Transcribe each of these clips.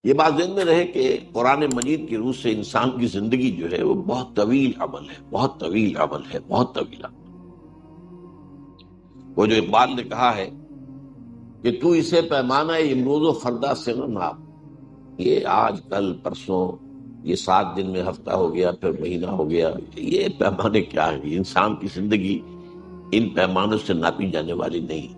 یہ بات ذہن میں رہے کہ قرآن مجید کی روح سے انسان کی زندگی جو ہے وہ بہت طویل عمل ہے، بہت طویل عمل ہے، بہت طویل عمل۔ وہ جو اقبال نے کہا ہے کہ تو اسے پیمانہ امروز و فردا سے نہ ناپ، یہ آج کل پرسوں، یہ 7 دن میں ہفتہ ہو گیا، پھر مہینہ ہو گیا، یہ پیمانے کیا ہے؟ انسان کی زندگی ان پیمانوں سے ناپی جانے والی نہیں۔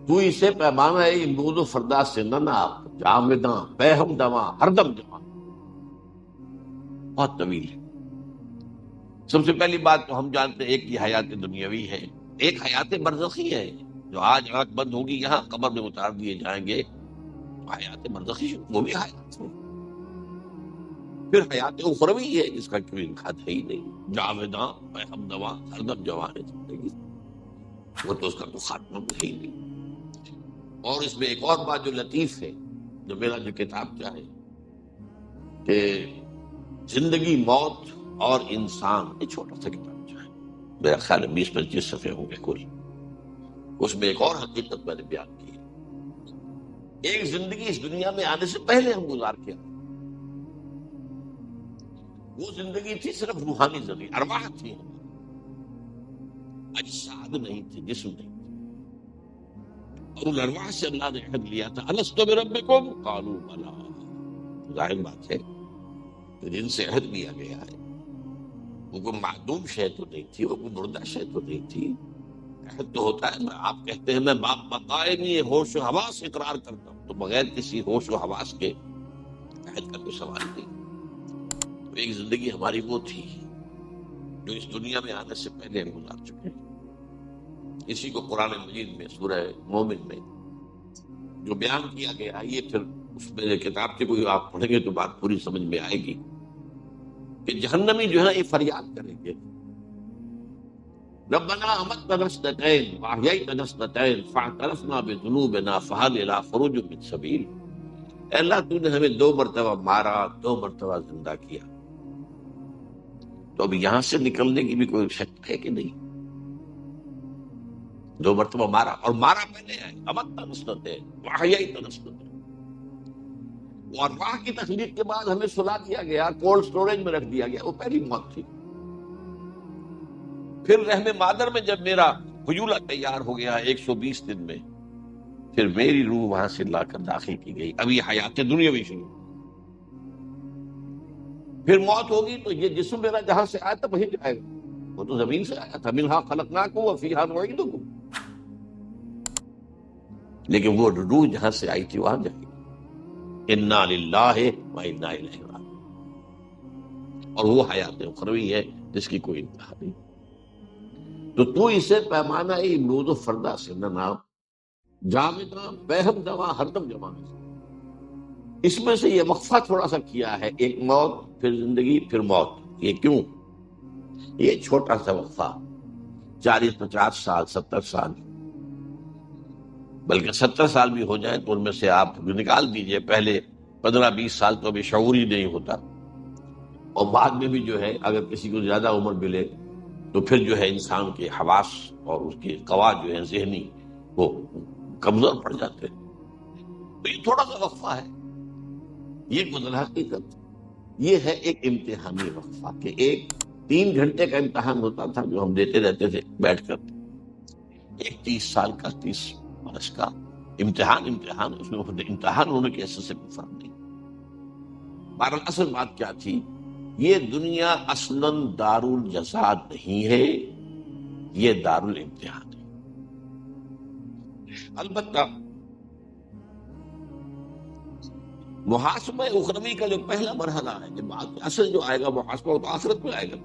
تو اسے پیمانہ امروز و فردا سے نہ ناپ، جامداں بہم دواں ہر دم جمع، بہت طویل ہے۔ سب سے پہلی بات تو ہم جانتے ہیں ایک یہ حیات دنیاوی ہے، ایک حیات برزخی ہے، جو آج آنکھ بند ہوگی یہاں قبر میں اتار دیے جائیں گے، تو حیات برزخی وہ بھی حیات ہے۔ پھر حیات اخروی ہے جس کا کوئی انکار ہے ہی نہیں، جاویداں بہم دواں ہر دم جوان ہے زندگی، وہ تو اس کا تو خاتمہ ہے ہی نہیں۔ اور اس میں ایک اور بات جو لطیف ہے، جو میرا جو کتاب کیا ہے کہ زندگی، موت اور انسان، یہ چھوٹا سا کتاب جو ہے، میرا خیال ہے 20-25 صفحے ہوں گے کل، اس میں ایک اور حقیقت میں نے بیان کی ہے۔ ایک زندگی اس دنیا میں آنے سے پہلے ہم گزار کے آئے، وہ زندگی تھی صرف روحانی زندگی، ارواح تھی، اجساد نہیں تھے، جسم نہیں تھے۔ اور ان ارواح سے اللہ نے عہد لیا تھا، الست بربکم قالوا بلی، ظاہر بات ہے کہ جن سے عہد لیا گیا ہے وہ کوئی معدوم شے تو نہیں تھی، وہ کوئی مردہ شے تو نہیں تھی۔ عہد تو ہوتا ہے، آپ کہتے ہیں میں بقائمی ہوش و حواس اقرار کرتا ہوں، تو بغیر کسی ہوش و حواس کے عہد کا کوئی سوال نہیں۔ تو ایک زندگی ہماری وہ تھی جو اس دنیا میں آنے سے پہلے ہم گزار چکے ہیں۔ اسی کو قرآن مجید میں سورہ مومن میں جو بیان کیا گیا، یہ پھر اس میں کتاب سے کوئی آپ پڑھیں گے تو بات پوری سمجھ میں آئے گی کہ جہنمی جو ہے یہ فریاد کریں گے، ربنا امتنا اثنتین واحییتنا اثنتین فاعترفنا بذنوبنا فهل الى خروج من سبیل۔ اے اللہ تو نے ہمیں 2 مرتبہ مارا، 2 مرتبہ زندہ کیا، تو اب یہاں سے نکلنے کی بھی کوئی شک ہے کہ نہیں؟ 2 مرتبہ مارا، اور مارا پہلے ہے امتنا اثنتین واحییتنا اثنتین، اور راہ کی تخلیق کے بعد ہمیں سلا دیا گیا، کولڈ سٹوریج میں رکھ دیا گیا، وہ پہلی موت تھی۔ پھر رحم مادر میں جب میرا حجولہ تیار ہو گیا 120 دن میں، پھر میری روح وہاں سے لا کر داخل کی گئی، اب یہ حیات دنیاوی شروع۔ پھر موت ہوگی تو یہ جسم میرا جہاں سے آیا تھا وہیں جائے گا، وہ تو زمین سے آیا تھا، منہا خلقناکم وفیہا نعیدکم، لیکن وہ روح جہاں سے آئی تھی وہاں جائے گی۔ انا للہ و انا الیہ راجعون، اور وہ حیات اخروی ہے جس کی کوئی انتہا نہیں۔ تو اسے پیمانہ امروز و فردا سے نہ ناپ، جامداں بہم دواں ہر دم جمع۔ اس میں سے یہ وقفہ تھوڑا سا کیا ہے، ایک موت پھر زندگی پھر موت۔ یہ کیوں؟ یہ چھوٹا سا وقفہ 40-50 سال 70 سال، بلکہ 70 سال بھی ہو جائیں تو ان میں سے آپ نکال دیجئے، پہلے 15-20 سال تو ابھی شعور ہی نہیں ہوتا، اور بعد میں بھی جو ہے اگر کسی کو زیادہ عمر ملے تو پھر جو ہے انسان کے حواس اور اس کے قوا جو ہے ذہنی وہ کمزور پڑ جاتے ہیں۔ تو یہ تھوڑا سا وقفہ ہے، یہ گزر حقیقت، یہ ہے ایک امتحانی وقفہ، کہ ایک 3 گھنٹے کا امتحان ہوتا تھا جو ہم دیتے رہتے تھے بیٹھ کر، ایک 30 سال کا 30 برس کا امتحان اس میں امتحان ہونے کے حیثیت سے کوئی فرق نہیں۔ بہرحال اصل بات کیا تھی، یہ دنیا اصلاً دار الجزا نہیں ہے، یہ دار الامتحان ہے۔ البتہ محاسبہ اخروی کا جو پہلا مرحلہ ہے، جب اصل جو آئے گا محاسبہ، وہ تو آخرت میں آئے گا،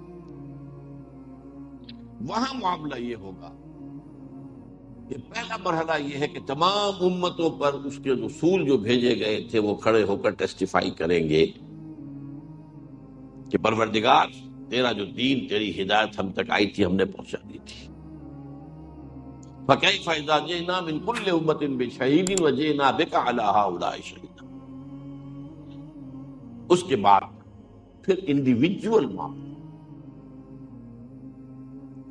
وہاں معاملہ یہ ہوگا کہ پہلا مرحلہ یہ ہے کہ تمام امتوں پر اس کے رسول جو بھیجے گئے تھے وہ کھڑے ہو کر ٹیسٹیفائی کریں گے کہ پروردگار تیرا جو دین، تیری ہدایت ہم تک آئی تھی، ہم نے پہنچا دی تھی۔ فَكَيْفَ إِذَا جِئْنَا مِنْ كُلِّ أُمَّةٍ بِشَهِيدٍ وَجِئْنَا بِكَ عَلَىٰ هَٰؤُلَاءِ شَهِيدًا۔ اس کے بعد پھر انڈیویجول معاملہ،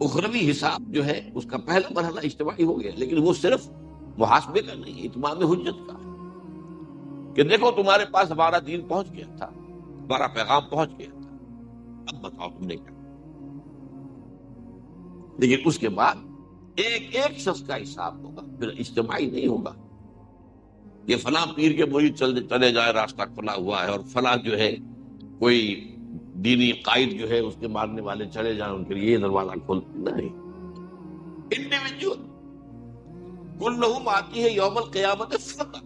اخروی حساب جو ہے اس کا پہلا مرحلہ اجتماعی ہو گیا، لیکن وہ صرف محاسبے کا نہیں، اتمام حجت کا ہے۔ کہ دیکھو تمہارے پاس ہمارا دین پہنچ گیا تھا، ہمارا پیغام پہنچ گیا تھا، اب بتاؤ تم نے کیا۔ لیکن اس کے بعد ایک ایک شخص کا حساب ہوگا، پھر اجتماعی نہیں ہوگا کہ فلاں پیر کے مرید چلے جائے، راستہ کھلا ہوا ہے، اور فلاں جو ہے کوئی دینی قائد جو ہے اس کے ماننے والے چلے جائیں، ان کے لیے یہ دروازہ کھول نہیں۔ انڈیویجول کلہم آتی ہے یوم القیامت فردا،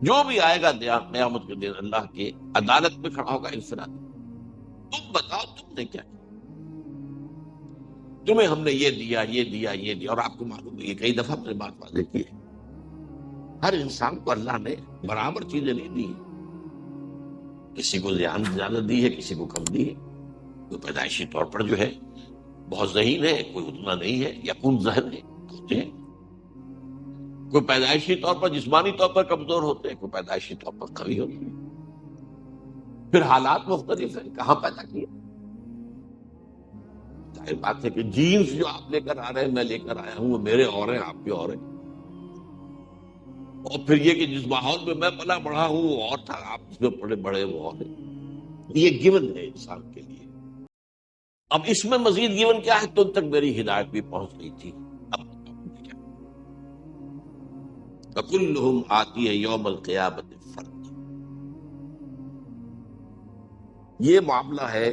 جو بھی آئے گا قیامت کے دن اللہ کے عدالت میں کھڑا ہوگا انفراد۔ تم بتاؤ تم نے کیا کیا، تمہیں ہم نے یہ دیا یہ دیا یہ دیا۔ اور آپ کو معلوم ہے یہ کئی دفعہ میں نے بات واضح کی ہے، ہر انسان کو اللہ نے برابر چیزیں نہیں دی، کسی کو زیادہ دی ہے، کسی کو کم دی ہے۔ کوئی پیدائشی طور پر جو ہے بہت ذہین ہے، کوئی اتنا نہیں ہے، یا کون ذہن ہے ہوتے ہیں، کوئی پیدائشی طور پر جسمانی طور پر کمزور ہوتے ہیں، کوئی پیدائشی طور پر قوی ہوتے ہیں، پھر حالات مختلف ہیں، کہاں پیدا کیا۔ ظاہر بات ہے کہ جینز جو آپ لے کر آ رہے ہیں میں لے کر آیا ہوں وہ میرے اور ہیں، آپ کے اور ہیں، اور پھر یہ کہ جس ماحول میں میں پلا بڑھا ہوں وہ اور تھا، آپ اس میں پڑے بڑے وہ اور ہیں، یہ گیون ہے انسان کے لیے۔ اب اس میں مزید گیون کیا ہے، تم تک میری ہدایت بھی پہنچ گئی تھی، اب کیا۔ فَكُلُّهُمْ آتی ہے یوم القیامت فرد، یہ معاملہ ہے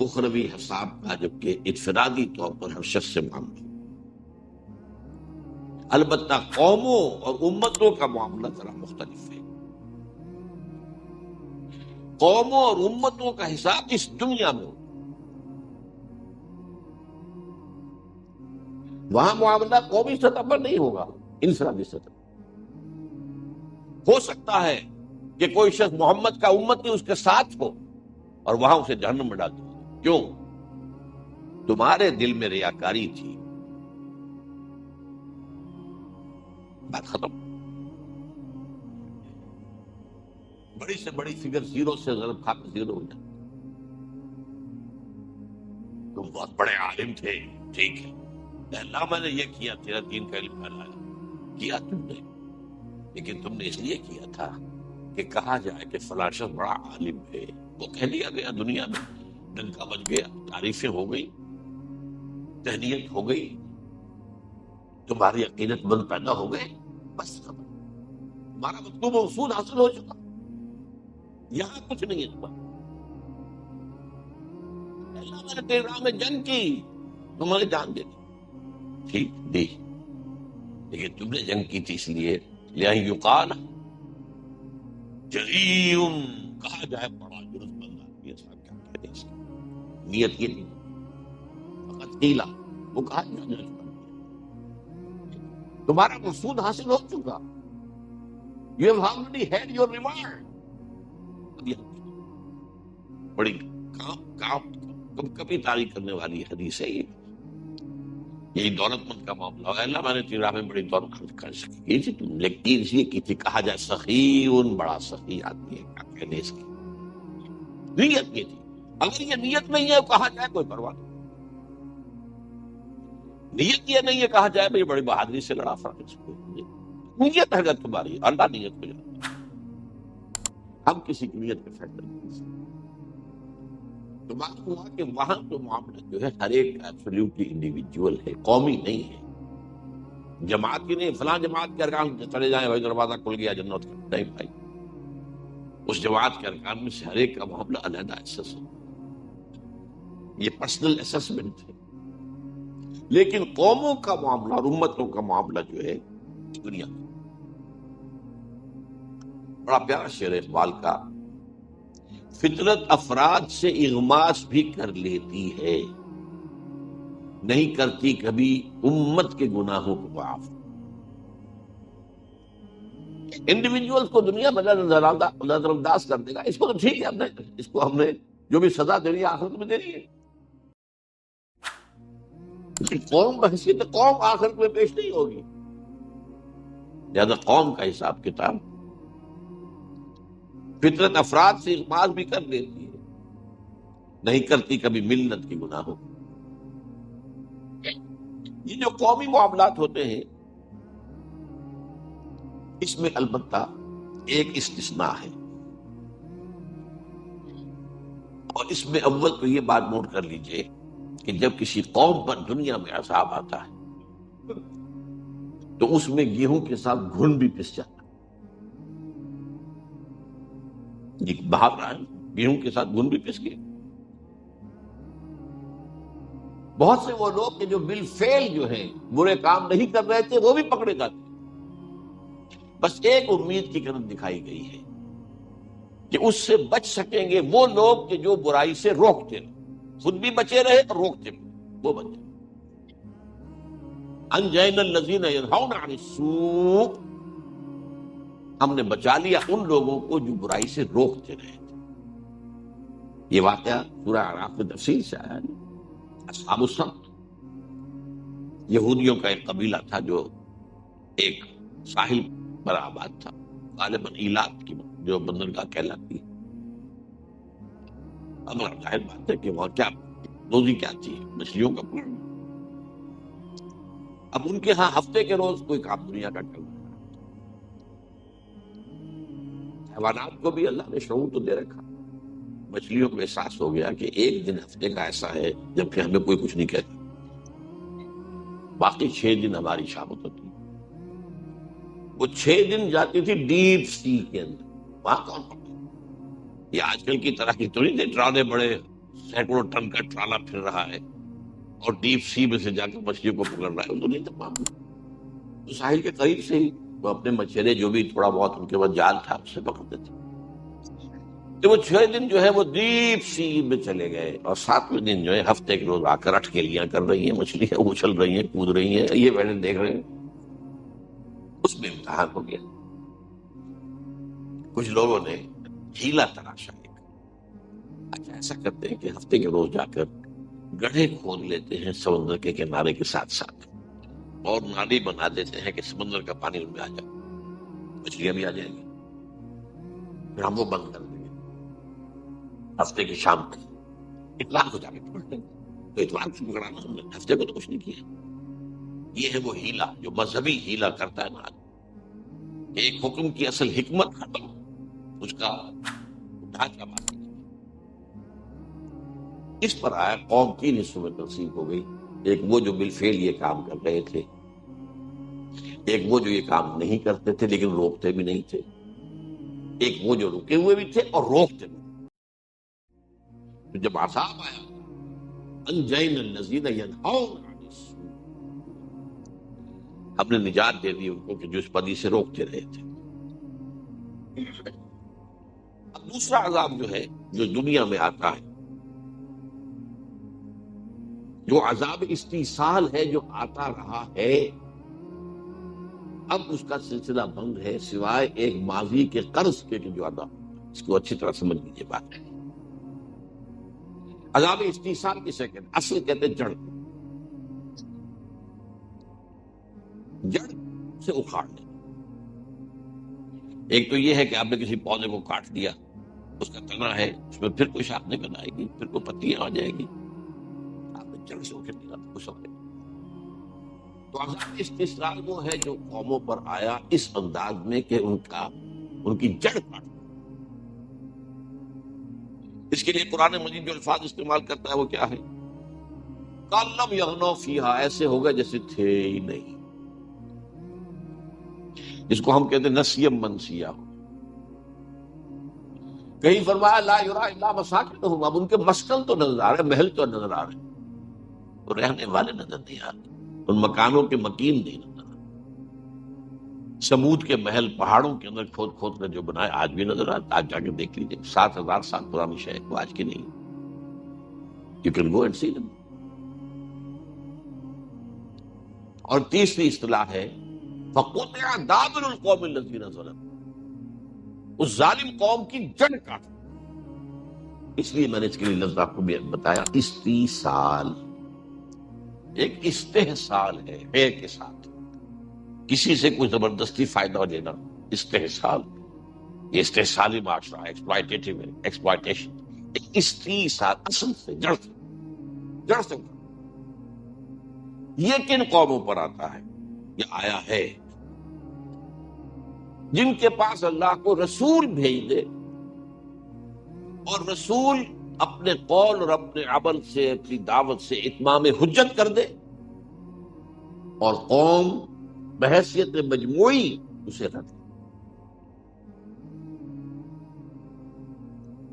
اخروی حساب کا، جبکہ انفرادی طور پر ہر شخص سے معاملہ۔ البتہ قوموں اور امتوں کا معاملہ ذرا مختلف ہے۔ قوموں اور امتوں کا حساب اس دنیا میں ہوگا، وہاں معاملہ قومی سطح پر نہیں ہوگا، انفرادی سطح پر۔ ہو سکتا ہے کہ کوئی شخص محمد کا امتی اس کے ساتھ ہو اور وہاں اسے جہنم میں ڈال دیا۔ کیوں؟ تمہارے دل میں ریاکاری تھی، بات ختم۔ بڑی سے بڑی فگر زیرو سے ضرب کھا کے زیرو ہو جائے۔ تم بہت بڑے عالم تھے، ٹھیک ہے اللہ میں نے یہ کیا، تیرا دین کا علم پھیلایا، کیا تم نے، لیکن تم نے اس لیے کیا تھا کہ کہا جائے کہ فلاں شخص بڑا عالم ہے، وہ کہہ دیا گیا، دنیا میں ڈنکا بج گیا، تعریفیں ہو گئی، تہنیت ہو گئی، تمہاری عقیدت مند پیدا ہو گئے، بس خبر، تمہارا مطلوب اصول حاصل ہو چکا، یہاں کچھ نہیں ہے تمہارا۔ اللہ میں نے تیرے راہ میں جنگ کی، تمہاری جان دے دی، ٹھیک دی، لیکن تم نے جنگ کی تھی اس لیے لئن یقال جریء، کہا جائے بڑا جرت مند آدمی ہے، صاحب کیا کہتے ہیں اس کی نیت یہ نہیں، فقط قیلا، وہ کہا جائے تمہارا مقصود حاصل ہو چکا، you have already had your reward۔ اب یہ بڑی کبھی تاریخ کرنے والی حدیث ہے یہ، یہی دولت مند کا معاملہ ہے۔ اللہ میں نے تیرا میں بڑی دولت کی تھی، تم نے کی اس لیے کی تھی، کہا جائے سخی، بڑا سخی آدمی ہے، کیا کہنے اس کی، نیت یہ تھی۔ اگر یہ نیت نہیں ہے کہا جائے کوئی پرواہ نہیں، نیت یہ نہیں ہے کہا جائے بھائی بڑی بہادری سے لڑا فرق، نیت اگر تمہاری، اللہ نیت کو جانتا ہے، ہم کسی کی نیت پہ فیصلہ نہیں کر سکتے۔ تو معلوم ہوا کہ وہاں تو معاملہ جو ہے ہر ایک ایبسلیوٹلی انڈیویجول ہے، قومی نہیں ہے، جماعت کی نہیں، فلاں جماعت کے ارکان چلے جائیں بھائی دروازہ کھل گیا جنت کا، نہیں بھائی، اس جماعت کے ارکان میں سے ہر ایک کا معاملہ علیحدہ اسس ہے، یہ پرسنل اسسمنٹ ہے۔ لیکن قوموں کا معاملہ اور امتوں کا معاملہ جو ہے دنیا میں، بڑا پیارا شعر اقبال کا، فطرت افراد سے اغماس بھی کر لیتی ہے، نہیں کرتی کبھی امت کے گناہوں کو معاف۔ انڈیویجول کو دنیا میں نظر انداز کر دے گا، اس کو تو ٹھیک ہے، اس کو ہم نے جو بھی سزا دینی ہے آخرت میں دینی ہے، قوم بحثیت قوم آخرت میں پیش نہیں ہوگی، لہذا قوم کا حساب کتاب فطرت افراد سے اغماس بھی کر لیتی ہے، نہیں کرتی کبھی ملت کی گناہوں۔ یہ جو قومی معاملات ہوتے ہیں اس میں البتہ ایک استثناء ہے، اور اس میں اول تو یہ بات نوٹ کر لیجئے کہ جب کسی قوم پر دنیا میں عذاب آتا ہے تو اس میں گیہوں کے ساتھ گھن بھی پس جاتا ہے، یہ بہار رہا ہے، گیہوں کے ساتھ گھن بھی پس گئے۔ بہت سے وہ لوگ کہ جو بالفعل جو ہیں برے کام نہیں کر رہے تھے وہ بھی پکڑے جاتے، بس ایک امید کی کرن دکھائی گئی ہے کہ اس سے بچ سکیں گے وہ لوگ کہ جو برائی سے روکتے رہے، خود بھی بچے رہے اور روکتے رہے، وہ بچے۔ انجینا الذین ینہون عن السوء، ہم نے بچا لیا ان لوگوں کو جو برائی سے روکتے رہے تھے۔ یہ واقعہ سورہ اعراف میں تفصیل سے آیا ہے۔ اصحاب السبت یہودیوں کا ایک قبیلہ تھا جو ایک ساحل پر آباد تھا، غالباً ایلات کی جو بندرگاہ کہلاتی ہے۔ اب ظاہر بات ہے کہ وہاں کیا روزی کیا تھی، مچھلیوں کا پکڑنا۔ اب ان کے ہاں ہفتے کے روز کوئی کام دنیا کا چل رہا ہے۔ حیوانات کو بھی اللہ نے شعور تو دے رکھا، مچھلیوں کو احساس ہو گیا کہ ایک دن ہفتے کا ایسا ہے جبکہ ہمیں کوئی کچھ نہیں کہتا، باقی 6 دن ہماری شامت ہوتی۔ وہ 6 دن جاتی تھی ڈیپ سی کے اندر، وہاں کون پکڑے؟ یہ آج کل کی طرح کی تو نہیں تھے ٹرالے، بڑے سینکڑوں ٹن کا ٹرالا پھر رہا ہے اور ڈیپ سی میں سے جا کر مچھلیوں کو پکڑ رہا ہے، وہ تو نہیں تھا معاملہ۔ تو ساحل کے قریب سے ہی وہ اپنے مچھرے جو بھی تھوڑا بہت ان کے پاس جال تھا اس سے پکڑتے تھے۔ تو وہ 6 دن جو ہے وہ ڈیپ سی میں چلے گئے، اور 7ویں دن جو ہے ہفتے کے روز آ کر اٹکیلیاں کر رہی ہیں، مچھلیاں اچھل رہی ہیں، کود رہی ہیں، یہ بیٹھے دیکھ رہے ہیں۔ اس میں امتحان ہو گیا، کچھ لوگوں نے ہیلا تراشا۔ اچھا ایسا کرتے ہیں کہ ہفتے کے روز جا کر گڑھے کھود لیتے ہیں سمندر کے کنارے کے ساتھ ساتھ، اور نالی بنا دیتے ہیں کہ سمندر کا پانی ان میں آ جائے، مچھلیاں بھی آ جائیں گی، پھر ہم وہ بند کر دیں گے، ہفتے کی شام تک اتوار کو جا کے پکڑ لیں گے۔ تو اتوار کو پکڑانا ہم نے، ہفتے کو تو کچھ نہیں کیا۔ یہ ہے وہ ہیلا جو مذہبی ہیلا کرتا ہے نا آدمی، ایک حکم کی اصل حکمت ختم، اس کا ڈھانچہ باقی۔ اس پر آیا قوم 3 حصوں میں تقسیم ہو گئی، ایک وہ جو بالفعل یہ کام کر رہے تھے، ایک وہ جو یہ کام نہیں کرتے تھے لیکن روکتے بھی نہیں تھے، ایک وہ جو رکے ہوئے بھی تھے اور روکتے بھی۔ تو جب عذاب آیا، انجینا الذین ینہون عن السوء، ہم نے نجات دے دی ان کو کہ جو اس بدی سے روکتے رہے تھے۔ اب دوسرا عذاب جو ہے جو دنیا میں آتا ہے، جو عذاب استیصال ہے، جو آتا رہا ہے، اب اس کا سلسلہ بند ہے سوائے ایک ماضی کے قرض کے جو ادا ہوتا ہے۔ اس کو اچھی طرح سمجھ لیجیے بات۔ عذاب استیصال کسے کہتے ہیں؟ اصل کہتے ہیں جڑ، جڑ سے اکھاڑ دیں۔ ایک تو یہ ہے کہ آپ نے کسی پودے کو کاٹ دیا، اس کا تنا ہے، اس میں پھر کوئی شاخ نکل آئے گی، پھر کوئی پتیاں آ جائے گی، آپ نے جڑ سے اکھیڑ دیا تو کچھ سمجھے۔ تو عذاب استیصال وہ ہے جو قوموں پر آیا اس انداز میں کہ ان کی جڑ کاٹ۔ اس کے لیے قرآن مجید جو الفاظ استعمال کرتا ہے وہ کیا ہے؟ کَلَّمْ يَغْنَوْا فِيهَا، ایسے ہوگا جیسے تھے ہی نہیں، جس کو ہم کہتے ہیں نسیم منسیہ۔ کہیں فرمایا لا یرا الا مساکنہم، اب ان کے مسکن تو نظر آ رہے، محل تو نظر آ رہے، تو رہنے والے نظر نہیں آتے، ان مکانوں کے مکین نہیں نظر آتے۔ سمود کے محل پہاڑوں کے اندر کھود کھود کر جو بنائے آج بھی نظر آتا، آج جا کے دیکھ لیجیے، 7000 سال پرانی شے وہ آج کی نہیں۔ You can go and see them۔ اور تیسری اصطلاح ہے فَقُطِعَ دَابِرُ الْقَوْمِ الَّذِينَ ظَلَمُوا، اس ظالم قوم کی جڑ کاٹ۔ اس لیے میں نے اس کے لیے لفظ آپ کو بھی بتایا، استیصال، ایک استحصال ہے کے ساتھ، کسی سے کوئی زبردستی فائدہ لینا، استحصال، یہ استحصالی معاشرہ، ایکسپلائٹیٹو ایکسپلائٹیشن، استیصال اصل سے جڑ سے، جڑ سے۔ یہ کن قوموں پر آتا ہے؟ یہ آیا ہے جن کے پاس اللہ کو رسول بھیج دے اور رسول اپنے قول اور اپنے عمل سے اپنی دعوت سے اتمام حجت کر دے اور قوم بحیثیت مجموعی اسے رد دے۔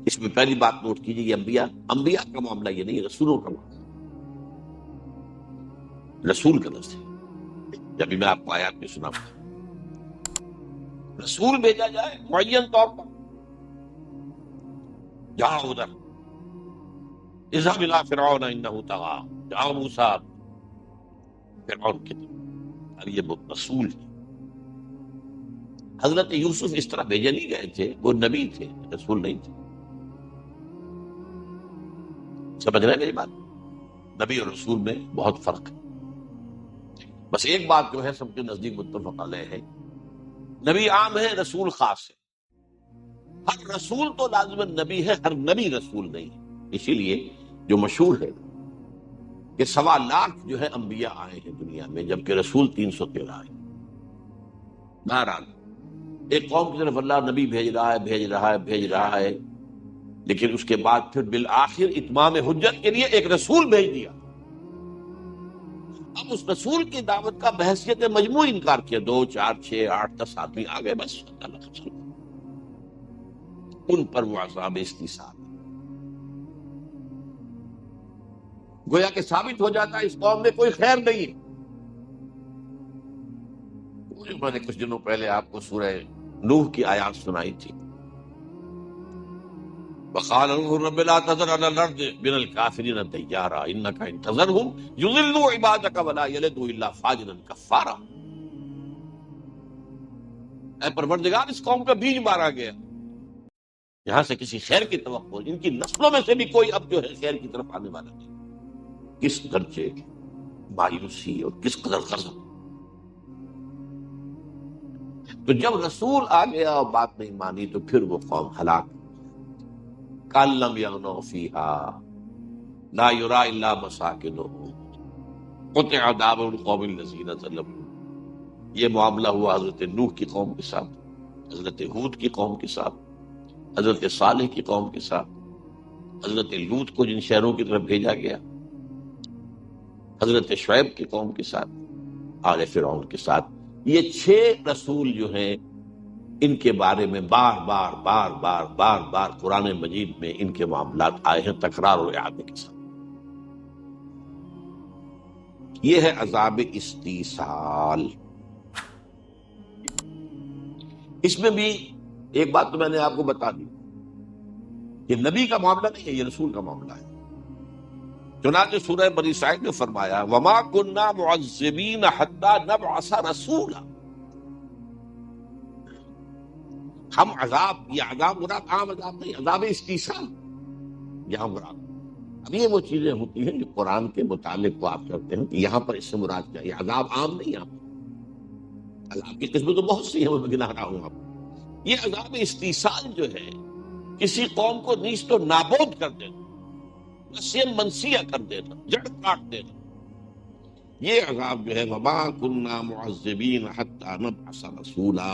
اس میں پہلی بات نوٹ کیجیے، یہ انبیاء کا معاملہ یہ نہیں، رسولوں کا معاملہ، رسول کا لفظ ہے۔ جب میں آپ کو آیات میں سنا رسول بھیجا جائے معین طور پر، جاؤ ادھر، اذهب الى فرعون انه طغى، جاؤ موسیٰ فرعون کے طرف، اب یہ رسول ہے۔ حضرت یوسف اس طرح بھیجے نہیں گئے تھے، وہ نبی تھے، رسول نہیں تھے۔ سمجھ رہے ہیں میری بات؟ نبی اور رسول میں بہت فرق ہے۔ بس ایک بات جو ہے سب کے نزدیک متفق علیہ ہے، نبی عام ہے، رسول خاص ہے۔ ہر رسول تو لازماً نبی ہے، ہر نبی رسول نہیں ہے۔ اسی لیے جو مشہور ہے کہ 1.25 جو ہے انبیاء آئے ہیں دنیا میں، جبکہ رسول 313 آئے۔ بہرحال ایک قوم کی طرف اللہ نبی بھیج رہا ہے، لیکن اس کے بعد پھر بالآخر اتمام حجت کے لیے ایک رسول بھیج دیا۔ اب اس رسول کی دعوت کا بحیثیت مجموعی انکار کیا، 2 4 6 8 10 آدمی آ گئے، بس ان پر وہ عذاب استیصال۔ گویا کہ ثابت ہو جاتا ہے اس قوم میں کوئی خیر نہیں۔ میں نے کچھ دنوں پہلے آپ کو سورہ نوح کی آیات سنائی تھی، وقال نوح رب لا تذر على الارض من الكافرين ديارا انك ان تذرهم يضلوا عبادك ولا يلدوا الا فاجرا كفارا۔ اے پروردگار، اس قوم کا بیج مارا گیا، یہاں سے کسی خیر کی توقع، ان کی نسلوں میں سے بھی کوئی اب جو ہے خیر کی طرف آنے والا نہیں۔ کس درجے کی مایوسی اور کس قدر غضب۔ تو جب رسول آ گیا اور بات نہیں مانی تو پھر وہ قوم ہلاک، کأن لم یغنوا فیہا لا یری الا مساکنہم قطع دابر القوم الذین ظلموا۔ یہ معاملہ ہوا حضرت نوح کی قوم کے ساتھ، حضرت ہود کی قوم کے ساتھ، حضرت صالح کی قوم کے ساتھ، حضرت لوط کو جن شہروں کی طرف بھیجا گیا، حضرت شعیب کی قوم کے ساتھ، آل فرعون کے ساتھ۔ یہ 6 رسول جو ہیں ان کے بارے میں بار بار قرآن مجید میں ان کے معاملات آئے ہیں تکرار اور اعادے کے ساتھ۔ یہ ہے عذاب استیصال۔ اس میں بھی ایک بات تو میں نے آپ کو بتا دی کہ نبی کا معاملہ نہیں ہے، یہ رسول کا معاملہ ہے۔ چنانچہ سورہ بنی اسرائیل میں فرمایا وما كنا معذبین حتی نبعث رسولا۔ ہم عذاب، یہ عذاب مراد عام عذاب نہیں، عذاب استیصال یہاں مراد۔ اب یہ وہ چیزیں ہوتی ہیں جو قرآن کے متعلق کو آپ کرتے ہیں، یہاں پر اس سے مراد کیا؟ یہ عذاب عام نہیں، یہاں پر عذاب کی قسمیں تو بہت سی ہیں، میں گنا رہا ہوں آپ۔ یہ عذاب استیصال جو ہے کسی قوم کو نیست و نابود کر دینا، نسیم منسیہ کر دینا، جڑ کاٹ دینا، یہ عذاب جو ہے وما كنا معذبین حتی نبعث رسولا،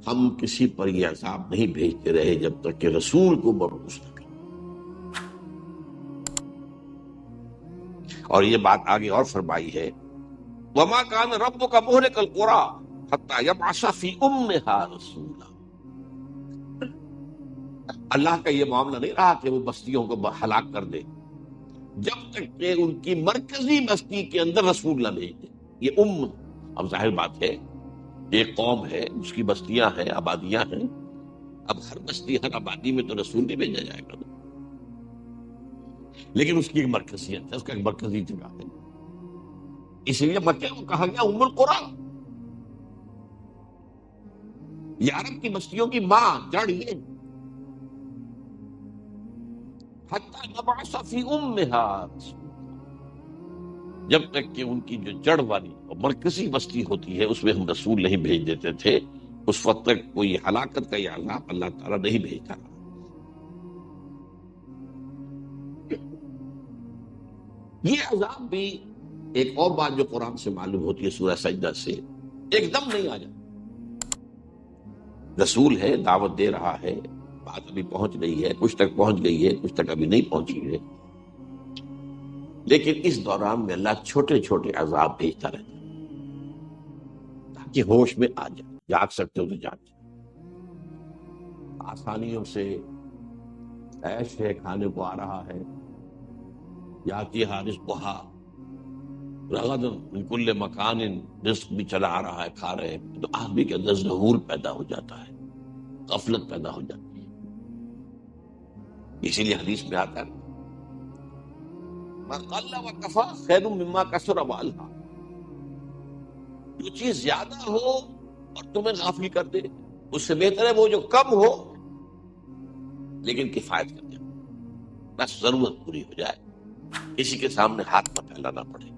ہم کسی پر یہ عذاب نہیں بھیجتے رہے جب تک کہ رسول کو مبعوث نہ کریں۔ اور یہ بات آگے اور فرمائی ہے وما كان ربك مهلك القرى حتى يبعث في امها رسولا۔ اللہ کا یہ معاملہ نہیں رہا کہ وہ بستیوں کو ہلاک کر دے جب تک کہ ان کی مرکزی بستی کے اندر رسول نہ بھیج دے۔ یہ اب ظاہر بات ہے، ایک قوم ہے، اس کی بستیاں ہیں، آبادیاں ہیں، اب ہر بستی ہر آبادی میں تو رسول نہیں بھیجا جائے گا، لیکن اس کی ایک مرکزیت ہے، اس کا ایک مرکزی جگہ ہے۔ اس لیے مکہ کو کہا گیا ام القریٰ، یہ عرب کی بستیوں کی ماں، جڑ یہ۔ حتی نبعث فی امہا، جب تک کہ ان کی جو جڑ والی اور مرکزی بستی ہوتی ہے اس میں ہم رسول نہیں بھیج دیتے تھے، اس وقت تک کوئی ہلاکت کا یہ عذاب اللہ تعالیٰ نہیں بھیجتا رہا۔ یہ عذاب بھی ایک اور بات جو قرآن سے معلوم ہوتی ہے سورہ سجدہ سے، ایک دم نہیں آ جاتا۔ رسول ہے، دعوت دے رہا ہے، بات ابھی پہنچ رہی ہے، کچھ تک پہنچ گئی ہے، کچھ تک ابھی نہیں پہنچی ہے، لیکن اس دوران میں اللہ چھوٹے چھوٹے عذاب بھیجتا رہتا ہے تاکہ ہوش میں آ جائے. جاگ سکتے ہو تو جاگ جائے. آسانیوں سے عیش ہے، کھانے کو آ رہا ہے، یاتی رزقھا رغدا من کل مکان، رزق بھی چلا آ رہا ہے، کھا رہے ہیں، تو آدمی کے اندر ظہور پیدا ہو جاتا ہے، غفلت پیدا ہو جاتی ہے. اسی لیے حدیث میں آتا ہے ما قل وکفا خیر مما کثر والہا، جو چیز زیادہ ہو اور تمہیں غافل کر دے اس سے بہتر ہے وہ جو کم ہو لیکن کفایت کر دے، بس ضرورت پوری ہو جائے، کسی کے سامنے ہاتھ نہ پھیلانا پڑے،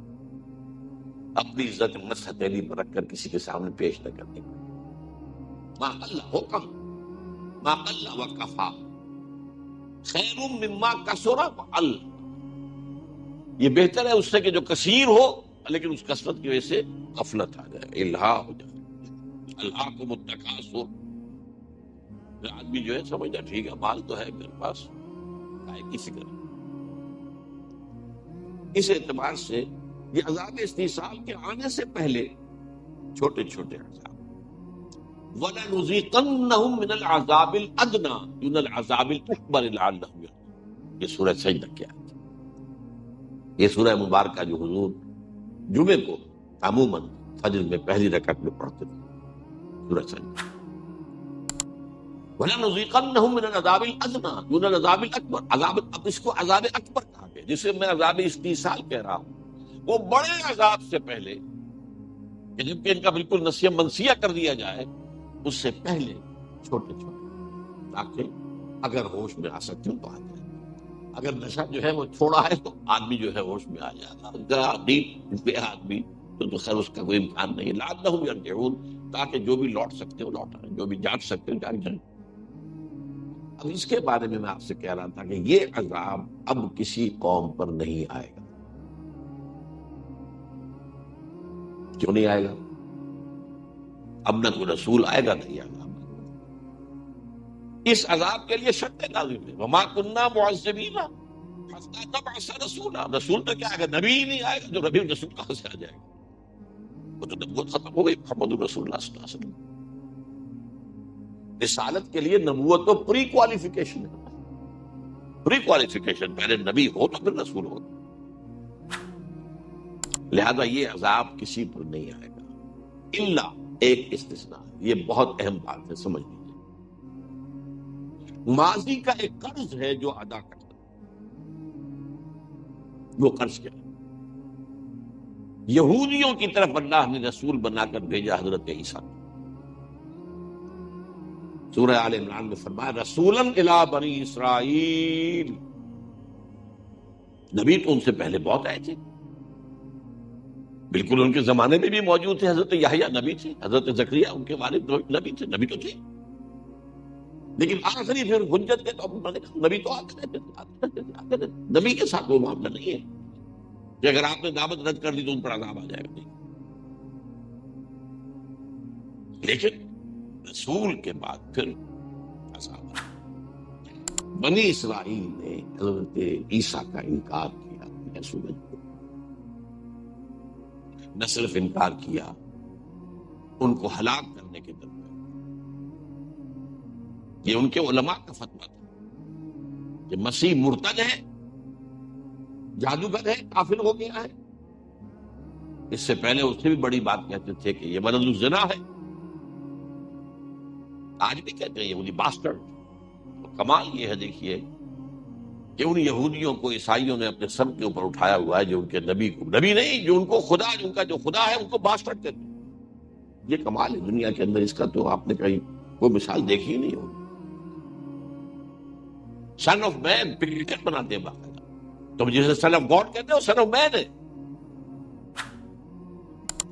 اپنی عزت نفس ہتھیلی پر رکھ کر کسی کے سامنے پیش نہ کرنے. ما قل ہو کم، ما قل وکفا خیر مما کثر وال، یہ بہتر ہے اس سے کہ جو کثیر ہو لیکن اس کثرت کی وجہ سے غفلت آ جائے، الہا ہو جائے. الہاکم التکاثر، آدمی جو ہے سمجھتا ٹھیک ہے مال تو ہے میرے پاس، کائے کی فکر ہے. اس اعتبار سے یہ عذاب استحصال کے آنے سے پہلے چھوٹے چھوٹے عذاب. وَلَنُذِيقَنَّهُم مِّنَ الْعَذَابِ الْأَدْنَىٰ دُونَ الْعَذَابِ الْأَكْبَرِ لَعَلَّهُمْ يَرْجِعُونَ. یہ سورہ سجدہ کی آیت ہے. یہ سورہ مبارکہ جو حضور جمعے کو عموماً فجر میں پہلی رکعت میں پڑھتے تھے، سورہ سجدہ. وَلَنُذِيقَنَّهُم مِّنَ الْعَذَابِ الْأَدْنَىٰ دُونَ الْعَذَابِ الْأَكْبَرِ. عذاب، اب اس کو عذاب اکبر کہا گیا، جسے میں عذاب استحصال کہہ رہا ہوں، وہ بڑے عذاب سے پہلے کہ جبکہ ان کا بالکل نسیہ منسیہ کر دیا جائے، اس سے پہلے چھوٹے چھوٹے، تاکہ اگر ہوش میں آ سکتے ہو تو آ جائے. اگر نشہ جو ہے وہ چھوڑا ہے تو آدمی جو ہے ہوش میں آ جائے گا، نیند پہ آدمی تو خیر اس کا کوئی امکان نہیں. لعلہم یرجعون، تاکہ جو بھی لوٹ سکتے ہو لوٹ آئیں، جو بھی جاگ سکتے ہو جاگ جائیں. اب اس کے بارے میں آپ سے کہہ رہا تھا کہ یہ عذاب اب کسی قوم پر نہیں آئے گا. کیوں نہیں آئے گا؟ اب نہ کوئی رسول آئے گا نہیں آئے گا. اس عذاب کے لیے شرط لازم ہے، وما کننا معذبین حتی نبعث رسولا. رسول تو کیا آئے گا؟ نبی ہی نہیں آئے گا. جو نبی رسول کہاں سے آ جائے گا؟ وہ تو نبوت ختم ہو گئی، محمد رسول اللہ صلی اللہ علیہ وسلم. رسالت کے لیے نبوت تو پری کوالیفیکیشن ہے، پری کوالیفیکیشن، پہلے نبی ہو تو پھر رسول ہو. لہذا یہ عذاب کسی پر نہیں آئے گا الا ایک استثناء. یہ بہت اہم بات ہے، سمجھ لیجیے. ماضی کا ایک قرض ہے جو ادا کرنا، وہ قرض کیا ہے؟ یہودیوں کی طرف اللہ نے رسول بنا کر بھیجا حضرت عیسیٰ. سورہ آل عمران میں فرمایا رسولا الی بنی اسرائیل. نبی تو ان سے پہلے بہت آئے تھے، بالکل ان کے زمانے میں بھی موجود تھے. حضرت یحییٰ نبی تھے، حضرت زکریا ان کے والد نبی تھے، نبی تو تھے، لیکن آخری پھر حجت کے طور پر نبی تو آتے رہتے. نبی کے ساتھ وہ معاملہ نہیں ہے کہ اگر آپ نے دعوت رد کر دی تو ان پر عذاب آ جائے گا، نہیں. لیکن رسول کے بعد پھر عذاب آیا. بنی اسرائیل نے حضرت عیسیٰ کا انکار کیا، سورج کو نہ صرف انکار کیا، ان کو ہلاک کرنے کے درمیان. یہ ان کے علماء کا فتویٰ تھا کہ مسیح مرتد ہے، جادوگر ہے، کافر ہو گیا ہے. اس سے پہلے اس سے بھی بڑی بات کہتے تھے کہ یہ ولد الزنا ہے. آج بھی کہتے ہیں یہودی باسٹرڈ. کمال یہ ہے دیکھیے کہ ان یہودیوں کو عیسائیوں نے اپنے سب کے اوپر اٹھایا ہوا ہے، جو ان کے نبی کو، نبی نہیں، جو ان کو خدا، ان کا جو خدا ہے ان کو باسٹرڈ کہتے ہیں. یہ کمال ہے دنیا کے اندر، اس کا تو آپ نے کہیں کوئی مثال دیکھی ہی نہیں ہوگی. سن آف مین پکچر بناتے ہیں باقاعدہ. تم جسے سن آف گاڈ کہتے ہو، سن آف مین ہے.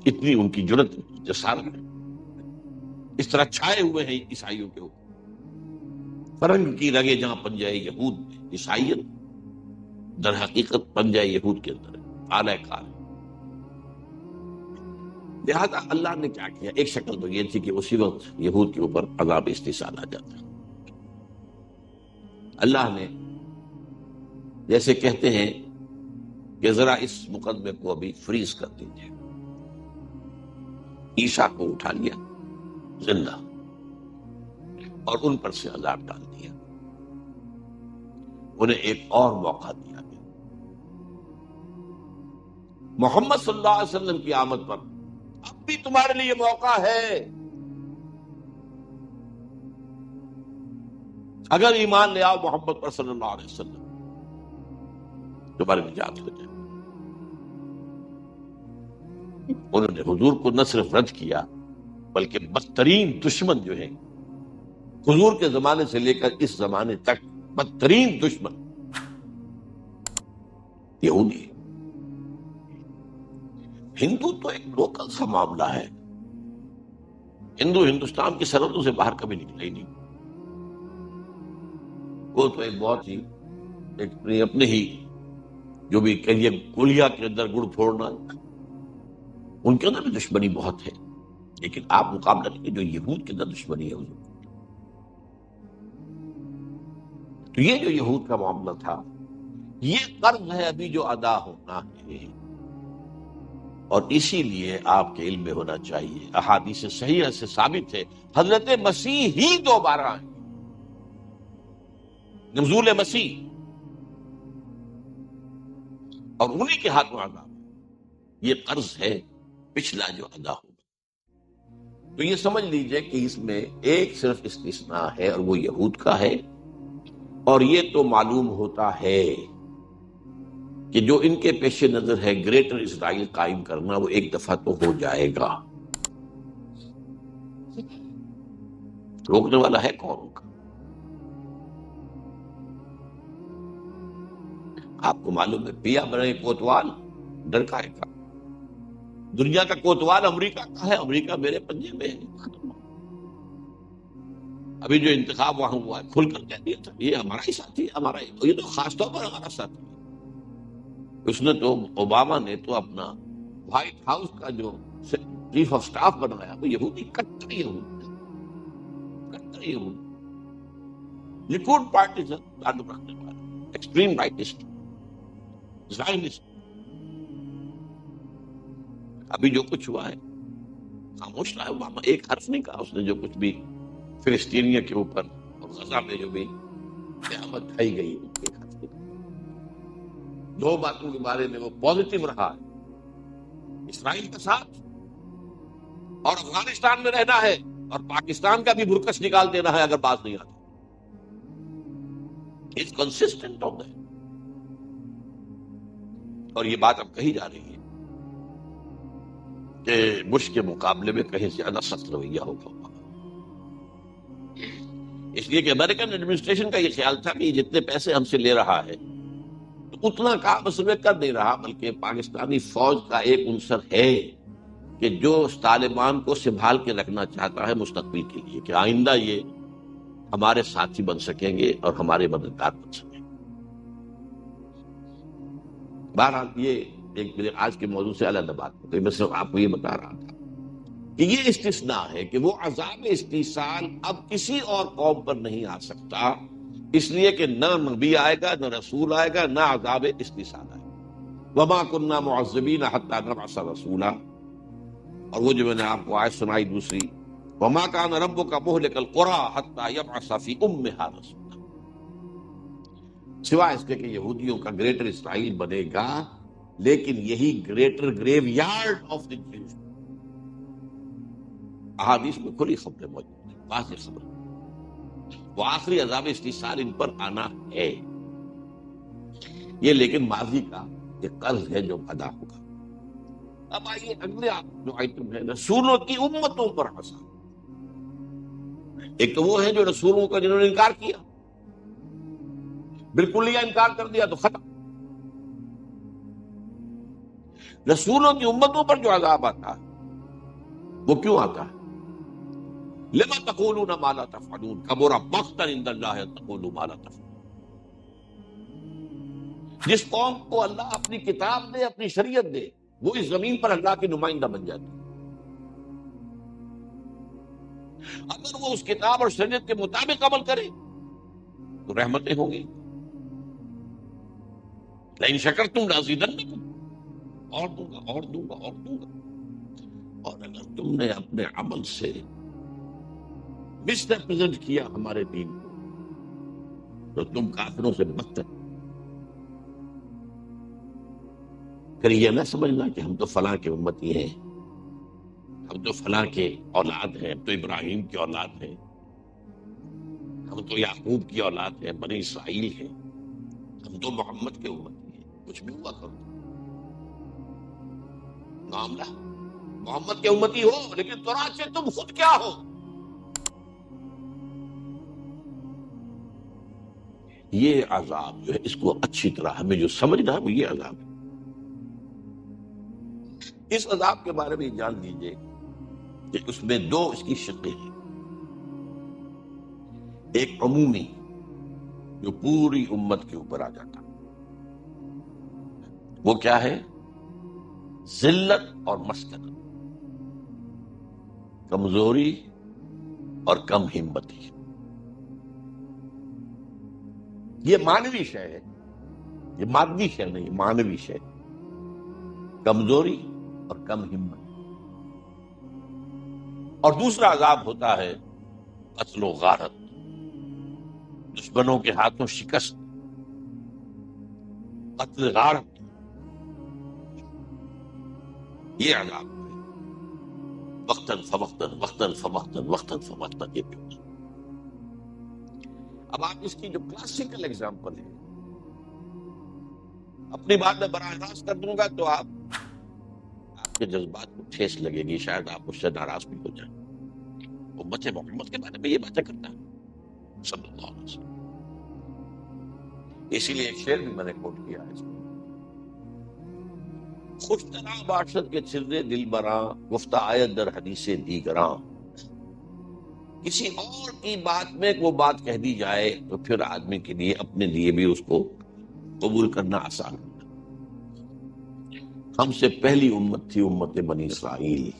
اتنی ان کی جرت، جسارت ہے. اس طرح چھائے ہوئے ہیں عیسائیوں کے اوپر. فرنگ کی رگے جہاں پنجہ یہود میں، عیسائیت در حقیقت پنجہ یہود کے اندر ہے، اعلی کار ہے. لہذا اللہ نے کیا کیا؟ ایک شکل تو یہ تھی کہ اسی وقت یہود کے اوپر عذاب استحصال آ جاتا. اللہ نے جیسے کہتے ہیں کہ ذرا اس مقدمے کو ابھی فریز کر دیجیے، عیسیٰ کو اٹھا لیا زندہ اور ان پر سے عذاب ڈال دیا. انہیں ایک اور موقع دیا گیا. محمد صلی اللہ علیہ وسلم کی آمد پر اب بھی تمہارے لیے موقع ہے. اگر ایمان لے آؤ محمد پر صلی اللہ علیہ وسلم، تمہاری نجات ہو جائے. انہوں نے حضور کو نہ صرف رد کیا بلکہ بدترین دشمن جو ہے حضور کے زمانے سے لے کر اس زمانے تک، بدترین دشمن یہودی. ہندو تو ایک لوکل سا معاملہ ہے. ہندو ہندوستان کی سرحدوں سے باہر کبھی نکلا ہی نہیں. وہ تو ایک بہت ہی اپنے ہی جو بھی کہیے گولیا کے اندر گڑ پھوڑنا، ان کے اندر بھی دشمنی بہت ہے. لیکن آپ مقابلہ نہیں جو یہود کے اندر دشمنی ہے حضور. تو یہ جو یہود کا معاملہ تھا، یہ قرض ہے ابھی جو ادا ہونا ہے. اور اسی لیے آپ کے علم میں ہونا چاہیے، احادیث صحیحہ سے ثابت ہے حضرت مسیح ہی دوبارہ آئیں. نزول مسیح اور انہی کے ہاتھوں عذاب. یہ قرض ہے پچھلا جو ادا ہوگا. تو یہ سمجھ لیجئے کہ اس میں ایک صرف استثناء ہے اور وہ یہود کا ہے. اور یہ تو معلوم ہوتا ہے کہ جو ان کے پیش نظر ہے گریٹر اسرائیل قائم کرنا، وہ ایک دفعہ تو ہو جائے گا. روکنے والا ہے کون ان کا؟ آپ کو معلوم ہے پیا بنے کوتوال ڈر کا ہے کا. دنیا کا کوتوال امریکہ کا ہے، امریکہ میرے پنجے میں ہے. ابھی جو انتخاب وہاں ہوا ہے کھل کر کہہ دیا تھا یہ ہمارا ہی ساتھی ہے، ہمارا ہی، یہ تو خاص طور پر ہمارا ساتھی ہے. اس نے تو اوباما نے تو اپنا وائٹ ہاؤس کا جو چیف آف سٹاف بنایا وہ یہودی، کٹر یہود، کٹر یہود، لیکوڈ پارٹی سے تعلق رکھنے والا، ایکسٹریم رائٹسٹ، زائنسٹ. ابھی جو کچھ ہوا ہے خاموش رہا ہے اوباما، ایک حرف نہیں کہا اس نے. جو کچھ بھی فلسطینیوں کے اوپر اور غزہ میں جو بھی قیامت ڈھائی گئی، ایک حرف نہیں کہا. دو باتوں کے بارے میں وہ پازیٹیو رہا ہے، اسرائیل کا ساتھ اور افغانستان میں رہنا ہے، اور پاکستان کا بھی برکس نکال دینا ہے اگر بات نہیں آتی. It's consistent on that. اور یہ بات اب کہی جا رہی ہے کہ بش کے مقابلے میں کہیں زیادہ سخت رویہ ہوگا. اس لیے کہ امریکن ایڈمنسٹریشن کا یہ خیال تھا کہ جتنے پیسے ہم سے لے رہا ہے تو اتنا کام اصل میں کر نہیں رہا، بلکہ پاکستانی فوج کا ایک عنصر ہے کہ جو طالبان کو سنبھال کے رکھنا چاہتا ہے مستقبل کے لیے، کہ آئندہ یہ ہمارے ساتھی بن سکیں گے اور ہمارے مددگار بن سکیں گے. بہرحال یہ ایک میرے آج کے موضوع سے علیحدہ بات ہوتی، میں صرف آپ کو یہ بتا رہا تھا کہ یہ استثناء ہے کہ وہ عذاب استحصال اب کسی اور قوم پر نہیں آ سکتا، اس لیے کہ نہ نبی آئے گا، نہ رسول آئے گا، نہ عذاب استحصال آئے گا. وما كنا معذبین حتی نبعث رسولا. اور وہ جو میں نے آپ کو آیت سنائی دوسری، وما كان ربك مهلك القرى حتى يبعث في امها رسولا، سوائے اس کے کہ یہودیوں کا گریٹر اسرائیل بنے گا، لیکن یہی greater graveyard of the Jews. احادیث میں کھلی خبریں موجود ہیں، واضح خبر. وہ آخری عذاب استحصال ان پر آنا ہے. یہ لیکن ماضی کا ایک قرض ہے جو ادا ہوگا. اب آئیے اگلے جو آئٹم ہے، رسولوں کی امتوں پر عذاب. ایک تو وہ ہے جو رسولوں کا جنہوں نے انکار کیا، بالکل یہ انکار کر دیا تو ختم. رسولوں کی امتوں پر جو عذاب آتا ہے وہ کیوں آتا ہے؟ لما تقولون ما لا تفعلون کبر مقتا عند اللہ ان تقولوا ما لا تفعلون. جس قوم کو اللہ اپنی کتاب دے، اپنی شریعت دے، وہ اس زمین پر اللہ کی نمائندہ بن جاتی ہے. اگر وہ اس کتاب اور شریعت کے مطابق عمل کرے تو رحمتیں ہوں گی. لئن شکرتم لازیدنکم، اور دوں گا اور دوں گا اور دوں گا. اور اگر تم نے اپنے عمل سے مس ریپرزینٹ کیا ہمارے دین کو تو تم کافروں سے بدتر. پھر یہ نہ سمجھنا کہ ہم تو فلاں کے امتی ہیں، ہم تو فلاں کے اولاد ہیں، ہم تو ابراہیم کی اولاد ہیں، ہم تو یعقوب کی اولاد ہیں، بنی اسرائیل ہیں، ہم تو محمد کے امتی ہیں. کچھ بھی ہوا کرو، معاملہ محمد کے امتی ہو، لیکن چنانچہ تم خود کیا ہو. یہ عذاب جو ہے اس کو اچھی طرح ہمیں جو سمجھنا ہے وہ یہ عذاب ہے. اس عذاب کے بارے میں جان لیجئے کہ اس میں دو اس کی شقیں ہیں. ایک عمومی جو پوری امت کے اوپر آ جاتا، وہ کیا ہے؟ ذلت اور مسکنت، کمزوری اور کم ہمتی. یہ مانوی شے ہے، یہ مادی شے نہیں، یہ مانوی شے. کمزوری اور کم ہمت. اور دوسرا عذاب ہوتا ہے قتل و غارت، دشمنوں کے ہاتھوں شکست، قتل غارت. یہ عذاب ہے وقتاً فوقتاً وقتاً فوقتاً وقتاً فوقتاً. یہ بھی. اب آپ اس کی جو کلاسیکل ایگزامپل ہے، اپنی بات میں براہ راست کر دوں گا تو آپ کے جذبات کو ٹھیس لگے گی، شاید آپ اس سے ناراض بھی ہو جائیں. امت محمد کے بارے میں یہ باتیں کرتا ہے صلی اللہ علیہ وسلم. اسی لیے ایک شعر بھی میں نے کوٹ کیا ہے، خوش طرح باشد کے چھرے دل براں، گفتہ آیت در حدیث دیگراں. کسی اور کی بات میں وہ بات کہہ دی جائے تو پھر آدمی کے لیے اپنے لیے بھی اس کو قبول کرنا آسان ہوتا. ہم سے پہلی امت تھی امت بنی اسرائیل،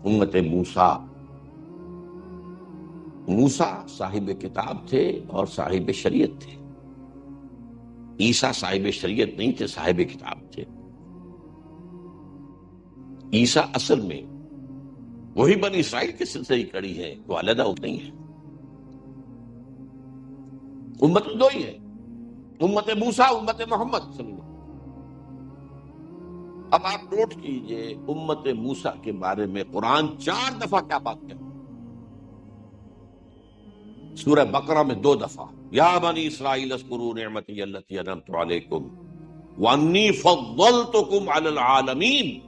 امت موسیٰ. موسیٰ صاحب کتاب تھے اور صاحب شریعت تھے. عیسیٰ صاحب شریعت نہیں تھے، صاحب کتاب تھے. عیسیٰ اصل میں وہی بنی اسرائیل کے سلسلے کی کڑی ہے، وہ علیحدہ نہیں ہے. امت دو ہی ہے، امت موسیٰ، امت محمد صلی اللہ علیہ وسلم. اب آپ نوٹ کیجئے امت موسیٰ کے بارے میں قرآن 4 دفعہ کیا بات کرتا ہے. سورہ بقرہ میں 2 دفعہ، یا بنی اسرائیل اذکروا نعمتی التی انعمت علیکم وانی فضلتکم علی العالمین.